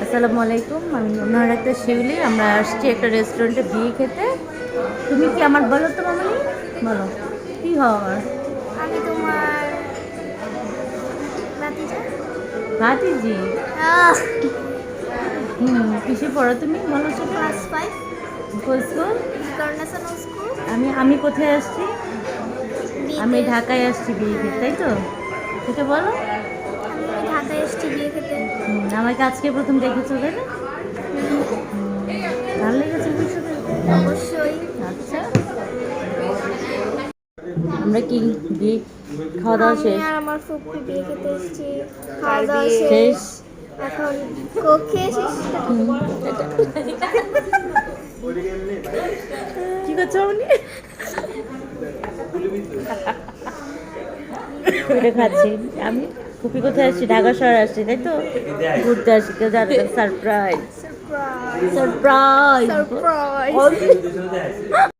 আসসালামু আলাইকুম, আমি ওনার একটা শিউলি। আমরা আসছি একটা রেস্টুরেন্টে বিয়ে খেতে। তুমি কি আমার বলো তো মামনি, বলো কি হওয়ার? আমি তোমার ভাতিজা। ভাতিজি। আহ, কিসে পড়ো তুমি, বলো সেটা। ক্লাস 5 কোন স্কুল? International school. আমি আমি কোথায় আসছি? আমি বিয়েতে ঢাকায় আসছি বিয়ে খেতে, তাই তো? সেটা বলো। আমি ঢাকায় এসেছি বিয়ে খেতে। আমাকে আজকে প্রথম দেখেছো, তাই না? ভালো লেগেছে বিষয়টা? অবশ্যই। আচ্ছা, আমরা কি বিয়ে খাওয়া দাওয়া আমি শেষ? আর আমার ফুপি বিয়ে খেতে এসেছি। খাওয়া দাওয়া শেষ। শেষ। এখন কক্ষে এসেছি। কি করছো মামনি? ওইটা খাচ্ছি আমি। ফুপি কোথায় আসছি? ঢাকা শহরে আসছি, তাই তো? ঘুরতে আসছি, কেউ জানে না। Surprise, surprise surprise. সারপ্রাইজ।